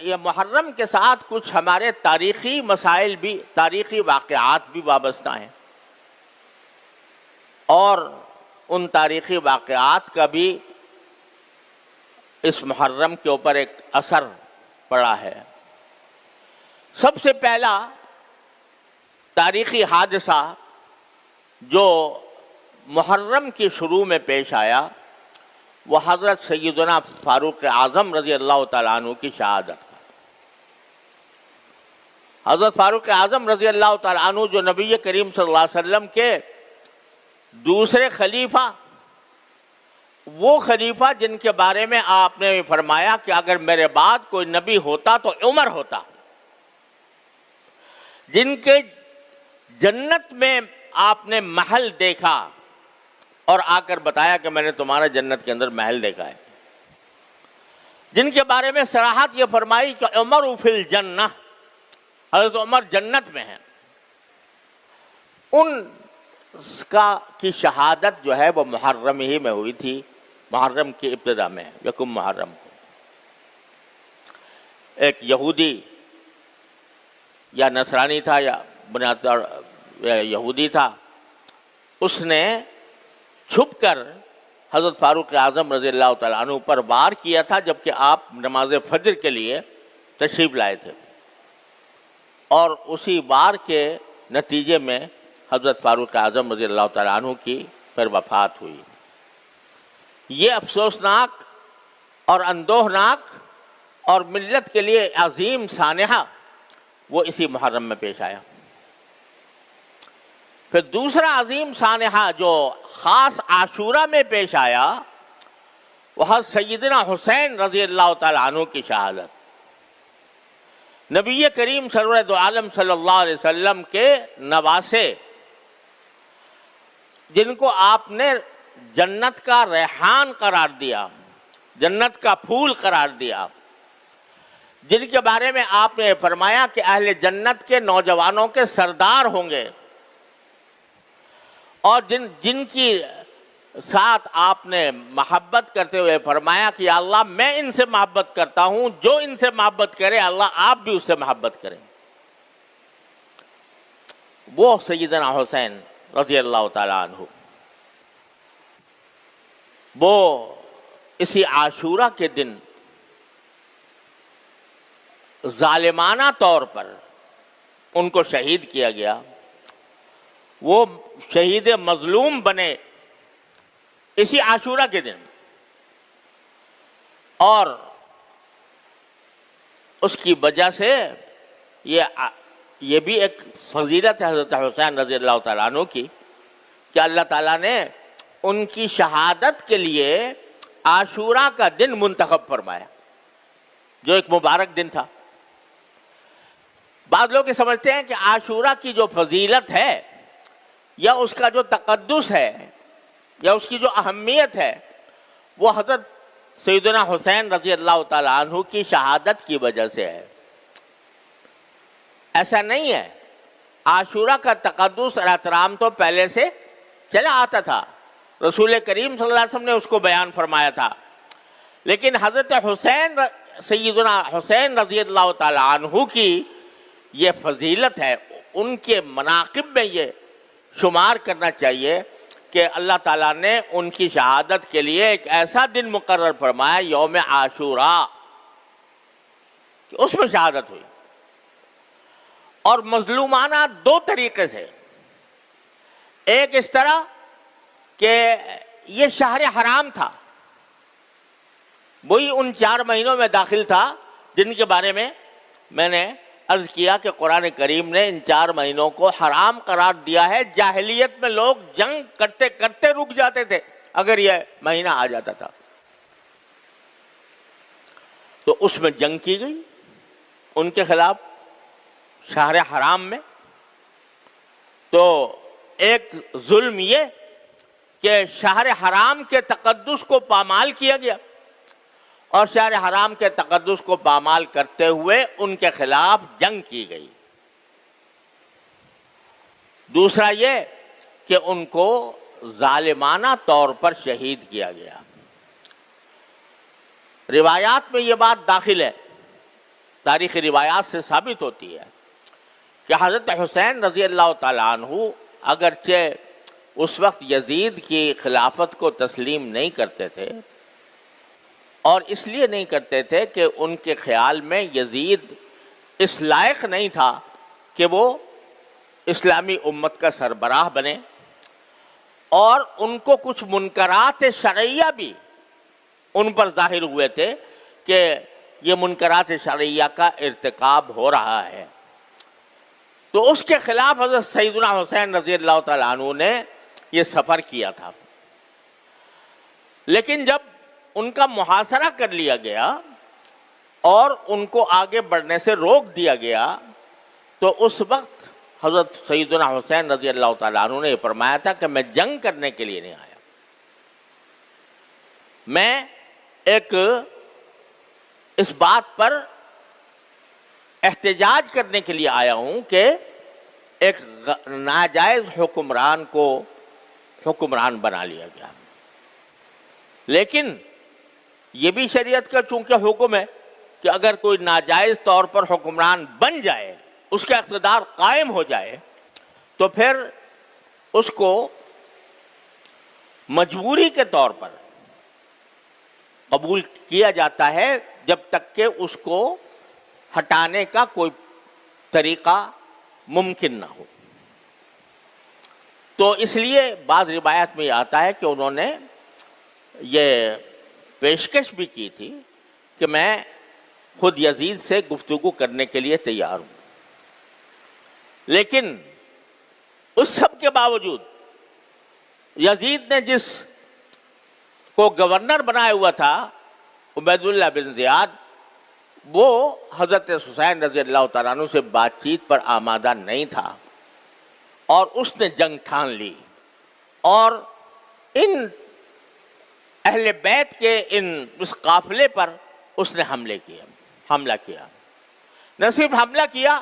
یہ محرم کے ساتھ کچھ ہمارے تاریخی مسائل بھی، تاریخی واقعات بھی وابستہ ہیں، اور ان تاریخی واقعات کا بھی اس محرم کے اوپر ایک اثر پڑا ہے۔ سب سے پہلا تاریخی حادثہ جو محرم کی شروع میں پیش آیا وہ حضرت سیدنا فاروق اعظم رضی اللہ تعالیٰ عنہ کی شہادت کا۔ حضرت فاروق اعظم رضی اللہ تعالیٰ عنہ جو نبی کریم صلی اللہ علیہ وسلم کے دوسرے خلیفہ، وہ خلیفہ جن کے بارے میں آپ نے فرمایا کہ اگر میرے بعد کوئی نبی ہوتا تو عمر ہوتا، جن کے جنت میں آپ نے محل دیکھا اور آ کر بتایا کہ میں نے تمہارا جنت کے اندر محل دیکھا ہے، جن کے بارے میں صراحت یہ فرمائی کہ عمر فی الجنہ، حضرت عمر جنت میں ہیں، ان کی شہادت جو ہے وہ محرم ہی میں ہوئی تھی، محرم کی ابتدا میں، یکم محرم کو۔ ایک یہودی یا نصرانی تھا یا بنیاد یہودی تھا، اس نے چھپ کر حضرت فاروق اعظم رضی اللہ تعالیٰ عنہ پر وار کیا تھا جبکہ آپ نماز فجر کے لیے تشریف لائے تھے، اور اسی وار کے نتیجے میں حضرت فاروق اعظم رضی اللہ تعالیٰ عنہ کی پھر وفات ہوئی۔ یہ افسوسناک اور اندوہناک اور ملت کے لیے عظیم سانحہ وہ اسی محرم میں پیش آیا۔ پھر دوسرا عظیم سانحہ جو خاص عاشورہ میں پیش آیا وہ حضرت سیدنا حسین رضی اللہ تعالیٰ عنہ کی شہادت، نبی کریم سرور دو عالم صلی اللہ علیہ وسلم کے نواسے، جن کو آپ نے جنت کا ریحان قرار دیا، جنت کا پھول قرار دیا، جن کے بارے میں آپ نے فرمایا کہ اہل جنت کے نوجوانوں کے سردار ہوں گے، اور جن کی ساتھ آپ نے محبت کرتے ہوئے فرمایا کہ یا اللہ میں ان سے محبت کرتا ہوں، جو ان سے محبت کرے اللہ آپ بھی اس سے محبت کریں، وہ سیدنا حسین رضی اللہ تعالیٰ عنہ، وہ اسی عاشورہ کے دن ظالمانہ طور پر ان کو شہید کیا گیا، وہ شہید مظلوم بنے اسی عاشورہ کے دن، اور اس کی وجہ سے یہ بھی ایک فضیلت ہے حضرت حسین رضی اللہ تعالیٰ عنہ کی کہ اللہ تعالیٰ نے ان کی شہادت کے لیے عاشورہ کا دن منتخب فرمایا، جو ایک مبارک دن تھا۔ بعض لوگ یہ سمجھتے ہیں کہ عاشورہ کی جو فضیلت ہے یا اس کا جو تقدس ہے یا اس کی جو اہمیت ہے وہ حضرت سیدنا حسین رضی اللہ تعالیٰ عنہ کی شہادت کی وجہ سے ہے۔ ایسا نہیں ہے، عاشورہ کا تقدس اور احترام تو پہلے سے چلا آتا تھا، رسول کریم صلی اللہ علیہ وسلم نے اس کو بیان فرمایا تھا، لیکن حضرت حسین سیدنا حسین رضی اللہ تعالیٰ عنہ کی یہ فضیلت ہے، ان کے مناقب میں یہ شمار کرنا چاہیے کہ اللہ تعالیٰ نے ان کی شہادت کے لیے ایک ایسا دن مقرر فرمایا یوم عاشوراء کہ اس میں شہادت ہوئی، اور مظلومانہ دو طریقے سے، ایک اس طرح کہ یہ شہر حرام تھا، وہی ان 4 مہینوں میں داخل تھا جن کے بارے میں میں نے عرض کیا کہ قرآن کریم نے ان 4 مہینوں کو حرام قرار دیا ہے۔ جاہلیت میں لوگ جنگ کرتے کرتے رک جاتے تھے اگر یہ مہینہ آ جاتا تھا، تو اس میں جنگ کی گئی ان کے خلاف شہر حرام میں۔ تو ایک ظلم یہ کہ شہر حرام کے تقدس کو پامال کیا گیا، اور شہر حرام کے تقدس کو پامال کرتے ہوئے ان کے خلاف جنگ کی گئی۔ دوسرا یہ کہ ان کو ظالمانہ طور پر شہید کیا گیا۔ روایات میں یہ بات داخل ہے تاریخی روایات سے ثابت ہوتی ہے کہ حضرت حسین رضی اللہ تعالیٰ عنہ اگرچہ اس وقت یزید کی خلافت کو تسلیم نہیں کرتے تھے، اور اس لیے نہیں کرتے تھے کہ ان کے خیال میں یزید اس لائق نہیں تھا کہ وہ اسلامی امت کا سربراہ بنے، اور ان کو کچھ منکرات شرعیہ بھی ان پر ظاہر ہوئے تھے کہ یہ منکرات شرعیہ کا ارتکاب ہو رہا ہے، تو اس کے خلاف حضرت سیدنا حسین رضی اللہ تعالیٰ عنہ نے یہ سفر کیا تھا۔ لیکن جب ان کا محاصرہ کر لیا گیا اور ان کو آگے بڑھنے سے روک دیا گیا، تو اس وقت حضرت سیدنا حسین رضی اللہ تعالیٰ عنہ نے یہ فرمایا تھا کہ میں جنگ کرنے کے لیے نہیں آیا، میں ایک اس بات پر احتجاج کرنے کے لیے آیا ہوں کہ ایک ناجائز حکمران کو حکمران بنا لیا گیا۔ لیکن یہ بھی شریعت کا چونکہ حکم ہے کہ اگر کوئی ناجائز طور پر حکمران بن جائے، اس کا اقتدار قائم ہو جائے، تو پھر اس کو مجبوری کے طور پر قبول کیا جاتا ہے جب تک کہ اس کو ہٹانے کا کوئی طریقہ ممکن نہ ہو۔ تو اس لیے بعض روایات میں یہ آتا ہے کہ انہوں نے یہ پیشکش بھی کی تھی کہ میں خود یزید سے گفتگو کرنے کے لیے تیار ہوں، لیکن اس سب کے باوجود یزید نے جس کو گورنر بنایا ہوا تھا عبید اللہ بن زیاد، وہ حضرت حسین رضی اللہ تعالیٰ عنہ سے بات چیت پر آمادہ نہیں تھا، اور اس نے جنگ ٹھان لی، اور ان اہل بیت کے اس قافلے پر اس نے حملہ کیا۔ نہ صرف حملہ کیا،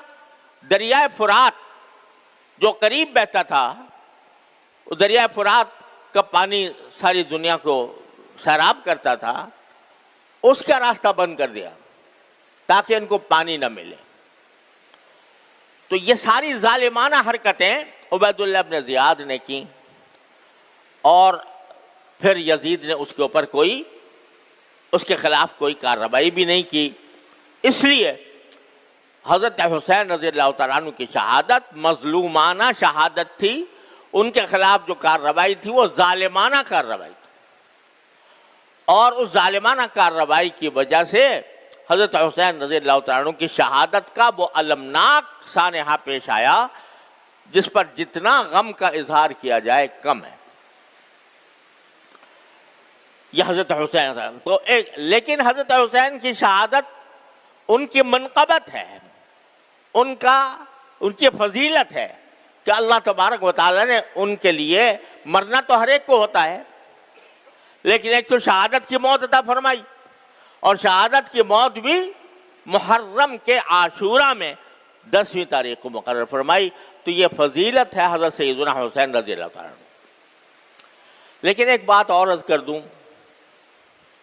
دریائے فرات جو قریب بہتا تھا، دریائے فرات کا پانی ساری دنیا کو سیراب کرتا تھا، اس کا راستہ بند کر دیا تاکہ ان کو پانی نہ ملے۔ تو یہ ساری ظالمانہ حرکتیں عبید اللہ بن زیاد نے کی، اور پھر یزید نے اس کے اوپر اس کے خلاف کوئی کارروائی بھی نہیں کی۔ اس لیے حضرت حسین رضی اللہ تعالیٰ عنہ کی شہادت مظلومانہ شہادت تھی، ان کے خلاف جو کارروائی تھی وہ ظالمانہ کارروائی تھی، اور اس ظالمانہ کارروائی کی وجہ سے حضرت حسین رضی اللہ تعالیٰ عنہ کی شہادت کا وہ المناک سانحہ پیش آیا جس پر جتنا غم کا اظہار کیا جائے کم ہے۔ یہ حضرت حسین لیکن حضرت حسین کی شہادت ان کی منقبت ہے، ان کی فضیلت ہے کہ اللہ تبارک و تعالیٰ نے ان کے لیے، مرنا تو ہر ایک کو ہوتا ہے، لیکن ایک تو شہادت کی موت عطا فرمائی، اور شہادت کی موت بھی محرم کے عاشورہ میں 10ویں تاریخ کو مقرر فرمائی۔ تو یہ فضیلت ہے حضرت سیدنا حسین رضی اللہ تعالیٰ عنہ۔ لیکن ایک بات اور عرض کر دوں،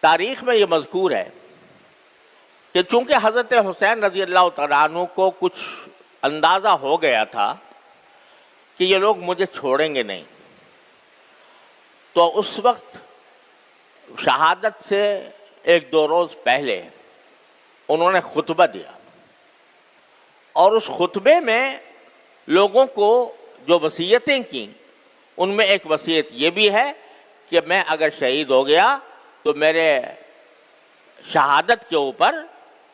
تاریخ میں یہ مذکور ہے کہ چونکہ حضرت حسین رضی اللہ تعالیٰ عنہ کو کچھ اندازہ ہو گیا تھا کہ یہ لوگ مجھے چھوڑیں گے نہیں، تو اس وقت شہادت سے 1-2 روز پہلے انہوں نے خطبہ دیا، اور اس خطبے میں لوگوں کو جو وصیتیں کی، ان میں ایک وصیت یہ بھی ہے کہ میں اگر شہید ہو گیا تو میرے شہادت کے اوپر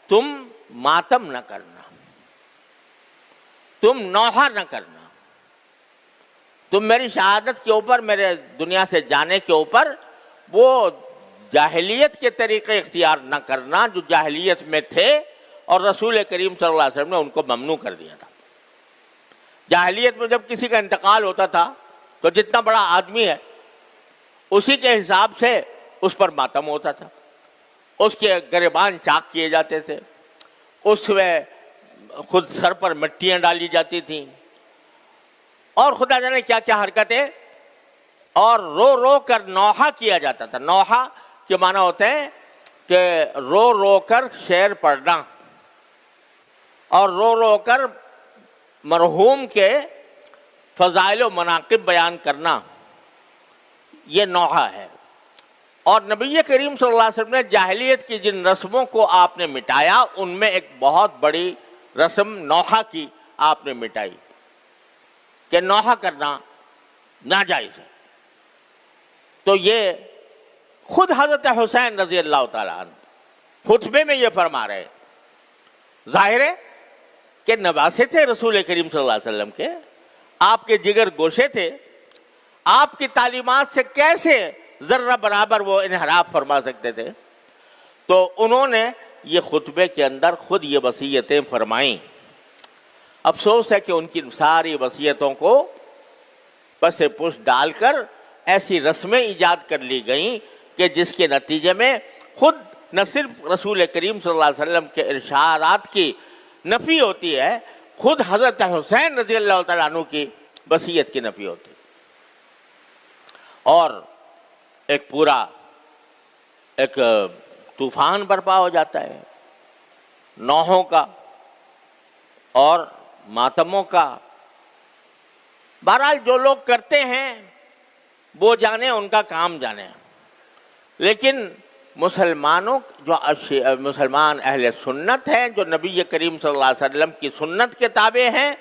تم ماتم نہ کرنا، تم نوحہ نہ کرنا، تم میری شہادت کے اوپر، میرے دنیا سے جانے کے اوپر وہ جاہلیت کے طریقے اختیار نہ کرنا جو جاہلیت میں تھے، اور رسول کریم صلی اللہ علیہ وسلم نے ان کو ممنوع کر دیا تھا۔ جاہلیت میں جب کسی کا انتقال ہوتا تھا تو جتنا بڑا آدمی ہے اسی کے حساب سے اس پر ماتم ہوتا تھا، اس کے گریبان چاک کیے جاتے تھے، اس میں خود سر پر مٹیاں ڈالی جاتی تھیں، اور خدا جانے کیا کیا حرکتیں، اور رو رو کر نوحہ کیا جاتا تھا۔ نوحہ کے معنی ہوتے ہیں کہ رو رو کر شعر پڑھنا، اور رو رو کر مرحوم کے فضائل و مناقب بیان کرنا، یہ نوحہ ہے۔ اور نبی کریم صلی اللہ علیہ وسلم نے جاہلیت کی جن رسموں کو آپ نے مٹایا، ان میں ایک بہت بڑی رسم نوحہ کی آپ نے مٹائی، کہ نوحہ کرنا ناجائز ہے۔ تو یہ خود حضرت حسین رضی اللہ تعالیٰ عنہ خطبے میں یہ فرما رہے، ظاہر ہے کہ نواسے تھے رسول کریم صلی اللہ علیہ وسلم کے، آپ کے جگر گوشے تھے، آپ کی تعلیمات سے کیسے ذرہ برابر وہ انحراف فرما سکتے تھے؟ تو انہوں نے یہ خطبے کے اندر خود یہ وصیتیں فرمائیں۔ افسوس ہے کہ ان کی ساری وصیتوں کو پس پش ڈال کر ایسی رسمیں ایجاد کر لی گئیں کہ جس کے نتیجے میں خود نہ صرف رسول کریم صلی اللہ علیہ وسلم کے ارشادات کی نفی ہوتی ہے، خود حضرت حسین رضی اللہ تعالیٰ عنہ کی وصیت کی نفی ہوتی ہے، اور ایک پورا ایک طوفان برپا ہو جاتا ہے نوحوں کا اور ماتموں کا۔ بہرحال جو لوگ کرتے ہیں وہ جانے، ان کا کام جانے، لیکن مسلمانوں مسلمان اہل سنت ہیں جو نبی کریم صلی اللہ علیہ وسلم کی سنت کے تابع ہیں،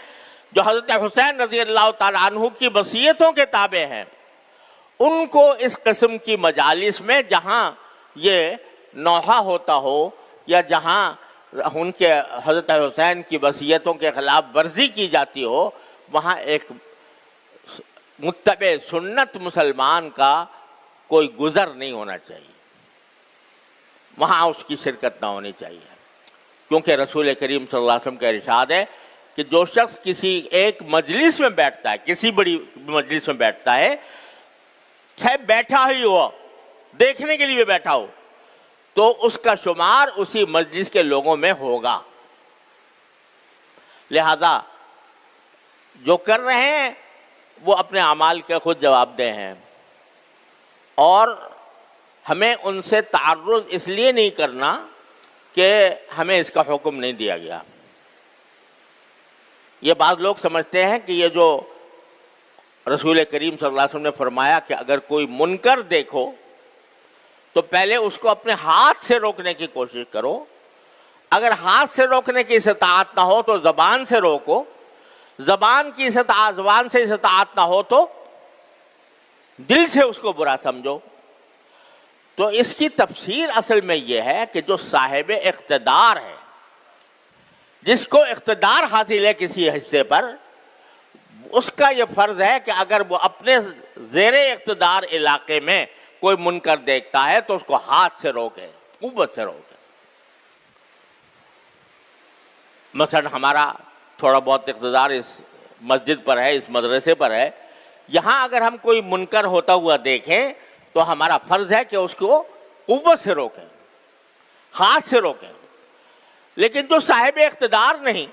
جو حضرت حسین رضی اللہ تعالیٰ عنہ کی وصیتوں کے تابع ہیں، ان کو اس قسم کی مجالس میں جہاں یہ نوحہ ہوتا ہو یا جہاں ان کے حضرت حسین کی وصیتوں کے خلاف ورزی کی جاتی ہو، وہاں ایک متبع سنت مسلمان کا کوئی گزر نہیں ہونا چاہیے، وہاں اس کی شرکت نہ ہونی چاہیے، کیونکہ رسول کریم صلی اللہ علیہ وسلم کا ارشاد ہے کہ جو شخص کسی ایک مجلس میں بیٹھتا ہے، کسی بڑی مجلس میں بیٹھتا ہے، چاہے بیٹھا ہی ہو، دیکھنے کے لیے بیٹھا ہو، تو اس کا شمار اسی مجلس کے لوگوں میں ہوگا۔ لہذا جو کر رہے ہیں وہ اپنے اعمال کے خود جواب دہ ہیں، اور ہمیں ان سے تعرض اس لیے نہیں کرنا کہ ہمیں اس کا حکم نہیں دیا گیا۔ یہ بعض لوگ سمجھتے ہیں کہ یہ جو رسول کریم صلی اللہ علیہ وسلم نے فرمایا کہ اگر کوئی منکر دیکھو تو پہلے اس کو اپنے ہاتھ سے روکنے کی کوشش کرو، اگر ہاتھ سے روکنے کی استطاعت نہ ہو تو زبان سے روکو، زبان سے استطاعت نہ ہو تو دل سے اس کو برا سمجھو۔ تو اس کی تفسیر اصل میں یہ ہے کہ جو صاحب اقتدار ہے، جس کو اقتدار حاصل ہے کسی حصے پر، اس کا یہ فرض ہے کہ اگر وہ اپنے زیر اقتدار علاقے میں کوئی منکر دیکھتا ہے تو اس کو ہاتھ سے روکے، قوت سے روکے۔ مثلا ہمارا تھوڑا بہت اقتدار اس مسجد پر ہے، اس مدرسے پر ہے، یہاں اگر ہم کوئی منکر ہوتا ہوا دیکھیں تو ہمارا فرض ہے کہ اس کو قوت سے روکیں، ہاتھ سے روکیں۔ لیکن جو صاحب اقتدار نہیں،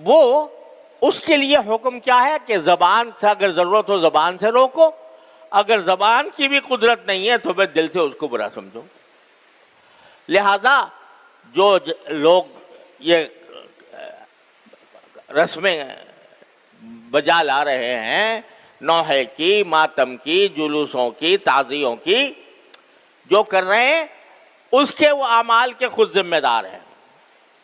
وہ اس کے لیے حکم کیا ہے کہ زبان سے اگر ضرورت ہو زبان سے روکو، اگر زبان کی بھی قدرت نہیں ہے تو پھر دل سے اس کو برا سمجھو۔ لہذا جو لوگ یہ رسمیں بجا لا رہے ہیں، نوحے کی، ماتم کی، جلوسوں کی، تعزیوں کی، جو کر رہے ہیں اس کے وہ اعمال کے خود ذمہ دار ہیں۔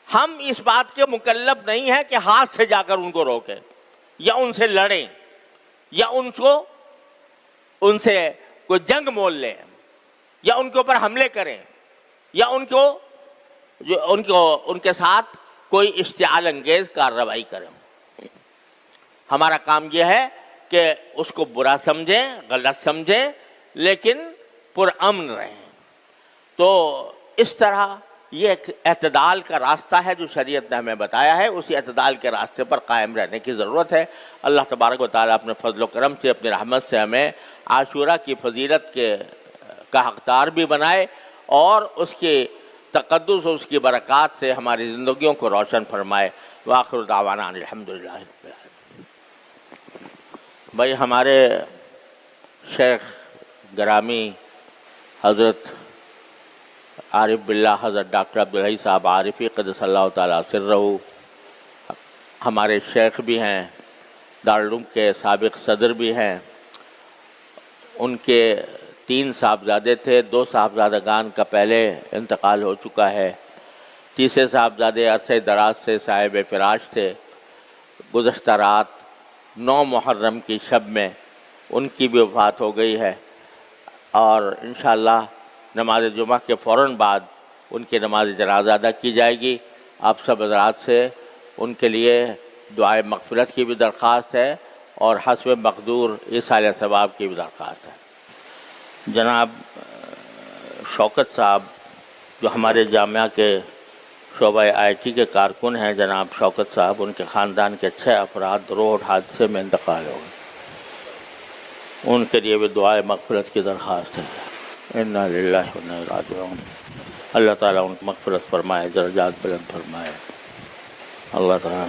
ہم اس بات کے مکلف نہیں ہیں کہ ہاتھ سے جا کر ان کو روکیں یا ان سے لڑیں یا ان سے کوئی جنگ مول لیں یا ان کے اوپر حملے کریں یا ان کے ساتھ کوئی اشتعال انگیز کارروائی کریں۔ ہمارا کام یہ ہے کہ اس کو برا سمجھیں، غلط سمجھیں، لیکن پرامن رہیں۔ تو اس طرح یہ ایک اعتدال کا راستہ ہے جو شریعت نے ہمیں بتایا ہے، اسی اعتدال کے راستے پر قائم رہنے کی ضرورت ہے۔ اللہ تبارک و تعالیٰ اپنے فضل و کرم سے، اپنی رحمت سے ہمیں عاشورہ کی فضیلت کا حقدار بھی بنائے، اور اس کی تقدس اور اس کی برکات سے ہماری زندگیوں کو روشن فرمائے۔ وآخر دعوانا ان الحمدللہ رب العالمین۔ بھائی، ہمارے شیخ گرامی حضرت عارف باللہ حضرت ڈاکٹر عبدالحی صاحب عارفی قدس اللہ تعالیٰ سرہ، ہمارے شیخ بھی ہیں، دارالعلوم کے سابق صدر بھی ہیں۔ ان کے 3 صاحبزادے تھے، 2 صاحبزادگان کا پہلے انتقال ہو چکا ہے، تیسرے صاحبزادے عرصہ دراز سے صاحب فراش تھے۔ گزشتہ رات 9 محرم کی شب میں ان کی بھی وفات ہو گئی ہے، اور انشاءاللہ نماز جمعہ کے فوراً بعد ان کی نماز جنازہ ادا کی جائے گی۔ آپ سب حضرات سے ان کے لیے دعائے مغفرت کی بھی درخواست ہے اور حسب مقدور ایصال ثواب کی بھی درخواست ہے۔ جناب شوکت صاحب جو ہمارے جامعہ کے شعبہ IT کے کارکن ہیں، جناب شوکت صاحب، ان کے خاندان کے 6 افراد روڈ حادثے میں انتقال ہو گئے، ان کے لیے بھی دعائے مغفرت کی درخواست ہے۔ انا للہ و انا الیہ راجعون۔ اللہ تعالیٰ ان کی مغفرت فرمائے، درجات بلند فرمائے۔ اللہ تعالیٰ